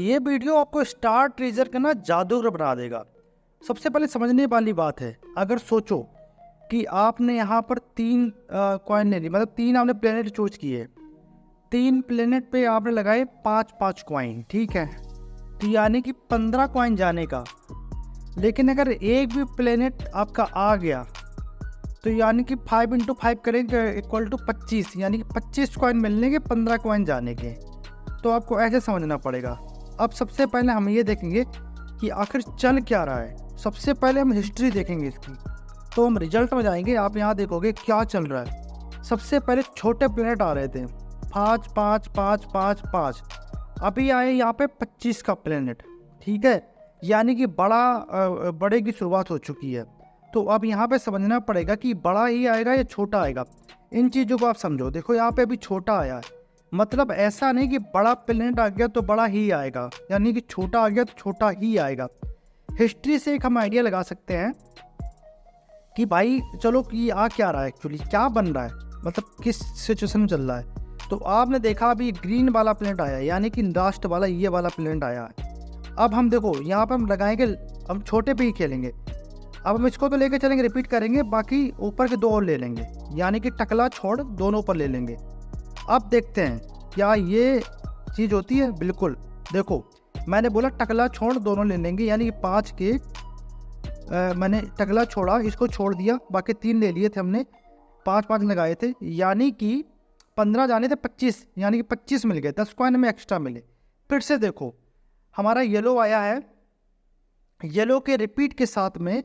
ये वीडियो आपको star treasure का ना जादूगर बना देगा। सबसे पहले समझने वाली बात है, अगर सोचो कि आपने यहाँ पर तीन कॉइन ले ली, मतलब तीन आपने प्लेनेट चूज किए, तीन प्लेनेट पे आपने लगाए 5-5 कॉइन, ठीक है, तो यानी कि 15 कॉइन जाने का। लेकिन अगर एक भी प्लेनेट आपका आ गया तो यानी कि 5 × 5 करेंगे इक्वल टू 25, यानी कि 25 कॉइन मिलने के 15 कॉइन जाने के। तो आपको ऐसे समझना पड़ेगा। अब सबसे पहले हम ये देखेंगे कि आखिर चल क्या रहा है। सबसे पहले हम हिस्ट्री देखेंगे इसकी, तो हम रिजल्ट में जाएंगे। आप यहाँ देखोगे क्या चल रहा है। सबसे पहले छोटे प्लेनेट आ रहे थे 5 5 5 5 5, अभी आए यहाँ पे 25 का प्लेनेट, ठीक है, यानी कि बड़े की शुरुआत हो चुकी है। तो अब यहाँ पे समझना पड़ेगा कि बड़ा ही आएगा या छोटा आएगा। इन चीज़ों को आप समझो। देखो यहाँ पे अभी छोटा आया है, मतलब ऐसा नहीं कि बड़ा प्लेनेट आ गया तो बड़ा ही आएगा, यानी कि छोटा आ गया तो छोटा ही आएगा। हिस्ट्री से एक हम आइडिया लगा सकते हैं कि भाई चलो कि आ क्या रहा है, एक्चुअली क्या बन रहा है, मतलब किस सिचुएशन में चल रहा है। तो आपने देखा अभी ग्रीन वाला प्लेनेट आया, यानी कि लास्ट वाला ये वाला प्लेनेट आया है। अब हम देखो यहाँ पर हम लगाएंगे, हम छोटे पे ही खेलेंगे। अब हम इसको तो लेके चलेंगे, रिपीट करेंगे, बाकी ऊपर के दो और ले लेंगे, यानी कि टकला छोड़ दोनों ऊपर ले लेंगे। अब देखते हैं क्या ये चीज़ होती है। बिल्कुल, देखो मैंने बोला टकला छोड़ दोनों ले लेंगे, यानी कि 5 के मैंने टकला छोड़ा, इसको छोड़ दिया, बाकी 3 ले लिए थे हमने, 5-5 लगाए थे, यानी कि 15 जाने थे 25, यानी कि 25 मिल गए, 10 कॉइन में एक्स्ट्रा मिले। फिर से देखो हमारा येलो आया है, येलो के रिपीट के साथ में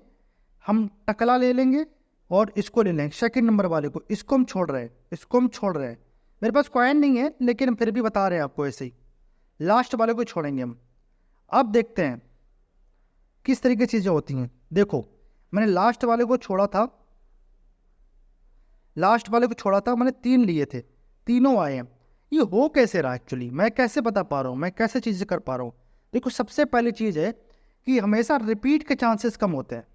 हम टकला ले लेंगे और इसको ले लेंगे, सेकंड नंबर वाले को, इसको हम छोड़ रहे हैं, इसको हम छोड़ रहे हैं। मेरे पास कॉइन नहीं है लेकिन फिर भी बता रहे हैं आपको, ऐसे ही लास्ट वाले को छोड़ेंगे हम। अब देखते हैं किस तरीके की चीज़ें होती हैं। देखो मैंने लास्ट वाले को छोड़ा था, मैंने 3 लिए थे, तीनों आए हैं। ये हो कैसे रहा एक्चुअली, मैं कैसे बता पा रहा हूँ, मैं कैसे चीज़ें कर पा रहा हूँ। देखो सबसे पहली चीज़ है कि हमेशा रिपीट के चांसेस कम होते हैं,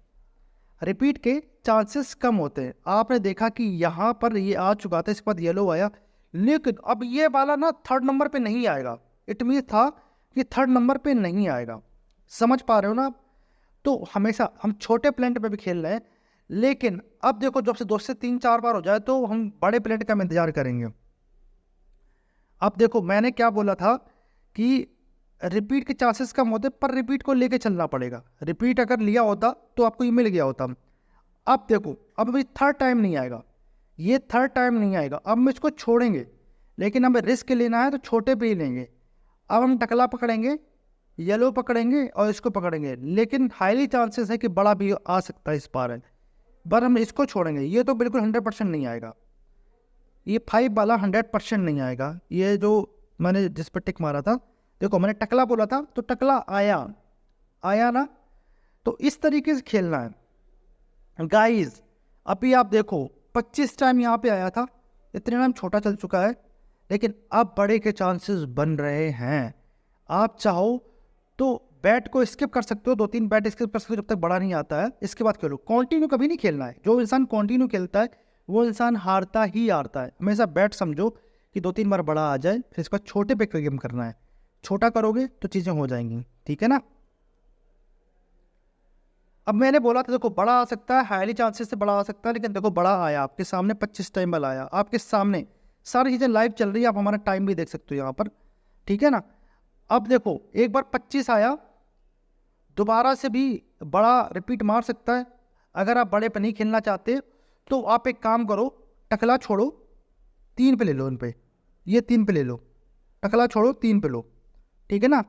रिपीट के चांसेस कम होते हैं। आपने देखा कि यहाँ पर ये आ चुका था, इसके बाद येलो आया, लेकिन अब ये वाला ना 3rd नंबर पे नहीं आएगा। इट मीन था कि 3rd नंबर पे नहीं आएगा, समझ पा रहे हो ना। तो हमेशा हम छोटे प्लेनेट पे भी खेल रहे हैं, लेकिन अब देखो जब से 2 से 3-4 बार हो जाए तो हम बड़े प्लेनेट का इंतजार करेंगे। अब देखो मैंने क्या बोला था कि रिपीट के चांसेस कम होते, पर रिपीट को लेके चलना पड़ेगा। रिपीट अगर लिया होता तो आपको ये मिल गया होता। अब देखो अब अभी 3rd टाइम नहीं आएगा, ये 3rd टाइम नहीं आएगा। अब हम इसको छोड़ेंगे, लेकिन हमें रिस्क लेना है तो छोटे पे ही लेंगे। अब हम टकला पकड़ेंगे, येलो पकड़ेंगे और इसको पकड़ेंगे, लेकिन हाईली चांसेस है कि बड़ा भी आ सकता है इस बार। पर हम इसको छोड़ेंगे, ये तो बिल्कुल 100% नहीं आएगा, ये 5 वाला 100% नहीं आएगा। ये जो मैंने जिस पर टिक मारा था, देखो मैंने टकला बोला था तो टकला आया ना। तो इस तरीके से खेलना है गाइस। अभी आप देखो 25 टाइम यहाँ पे आया था, इतने टाइम छोटा चल चुका है, लेकिन अब बड़े के चांसेस बन रहे हैं। आप चाहो तो बैट को स्किप कर सकते हो, 2-3 बैट स्किप कर सकते हो जब तक बड़ा नहीं आता है, इसके बाद खेलो। कंटिन्यू कभी नहीं खेलना है। जो इंसान कंटिन्यू खेलता है वो इंसान हारता ही हारता है। हमेशा बैट समझो कि 2-3 बार बड़ा आ जाए, फिर इसके बाद छोटे पे गेम करना है। छोटा करोगे तो चीज़ें हो जाएंगी, ठीक है ना। अब मैंने बोला था देखो बड़ा आ सकता है, हाईली चांसेस से बड़ा आ सकता है, लेकिन देखो बड़ा आया आपके सामने, 25 टाइम वाला आया आपके सामने। सारी चीज़ें लाइव चल रही है, आप हमारा टाइम भी देख सकते हो यहाँ पर, ठीक है ना। अब देखो एक बार 25 आया, दोबारा से भी बड़ा रिपीट मार सकता है। अगर आप बड़े पे नहीं खेलना चाहते तो आप एक काम करो, टकला छोड़ो, 3 पे ले लो, इन पे, ये 3 पे ले लो, टकला छोड़ो 3 पे लो, ठीक है ना।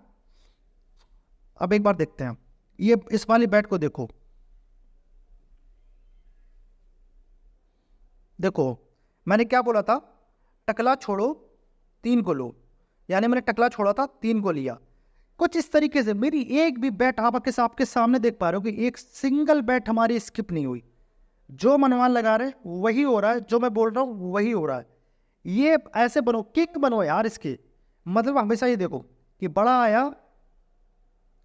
अब एक बार देखते हैं ये इस वाली बैट को, देखो देखो मैंने क्या बोला था, टकला छोड़ो 3 को लो, यानी मैंने टकला छोड़ा था 3 को लिया। कुछ इस तरीके से मेरी एक भी बैट आपके सामने देख पा रहे हो कि एक सिंगल बैट हमारी स्किप नहीं हुई। जो मनमान लगा रहे वही हो रहा है, जो मैं बोल रहा हूँ वही हो रहा है। ये ऐसे बनो, किक बनो यार इसके, मतलब हमेशा ये देखो कि बड़ा आया,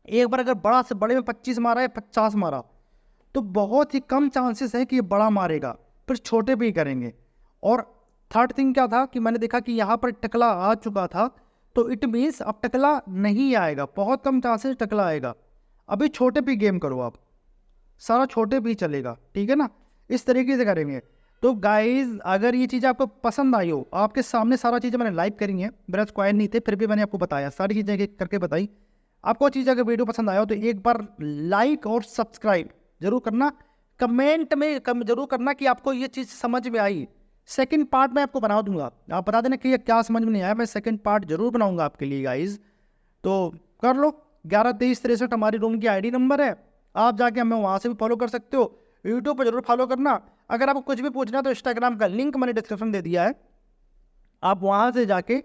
एक बार अगर बड़ा से बड़े में 25 मारा या 50 मारा तो बहुत ही कम चांसेस है कि ये बड़ा मारेगा, फिर छोटे भी करेंगे। और 3rd थिंग क्या था कि मैंने देखा कि यहाँ पर टकला आ चुका था, तो इट मीन्स अब टकला नहीं आएगा, बहुत कम चांसेस टकला आएगा। अभी छोटे पे गेम करो आप, सारा छोटे पे ही चलेगा, ठीक है ना, इस तरीके से करेंगे। तो गाइज अगर ये चीज़ आपको पसंद आई हो, आपके सामने सारा चीज़ें मैंने लाइव करी हैं, मेरा स्क्वायर नहीं थे फिर भी मैंने आपको बताया, सारी चीज़ें एक करके बताई। आपको चीज़ अगर वीडियो पसंद आया हो तो एक बार लाइक और सब्सक्राइब जरूर करना, कमेंट में कम जरूर करना कि आपको ये चीज़ समझ में आई। सेकंड पार्ट मैं आपको बना दूंगा, आप बता देना कि ये क्या समझ में नहीं आया, मैं सेकंड पार्ट जरूर बनाऊंगा आपके लिए गाइज। तो कर लो, 112363 हमारी रूम की आईडी नंबर है, आप जाके हमें वहाँ से भी फॉलो कर सकते हो। यूट्यूब पर जरूर फॉलो करना। अगर आपको कुछ भी पूछना है तो इंस्टाग्राम का लिंक मैंने डिस्क्रिप्शन दे दिया है, आप वहाँ से जाके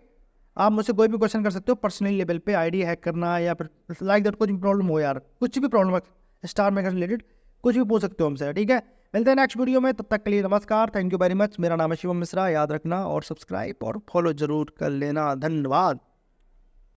आप मुझसे कोई भी क्वेश्चन कर सकते हो पर्सनली लेवल पे, आईडी हैक करना या फिर लाइक दैट, कुछ भी प्रॉब्लम हो यार, कुछ भी प्रॉब्लम है स्टार मेकर रिलेटेड, कुछ भी पूछ सकते हो हमसे, ठीक है। मिलते हैं नेक्स्ट वीडियो में, तब तक के लिए नमस्कार, थैंक यू वेरी मच। मेरा नाम है शिवम मिश्रा, याद रखना और सब्सक्राइब और फॉलो जरूर कर लेना। धन्यवाद।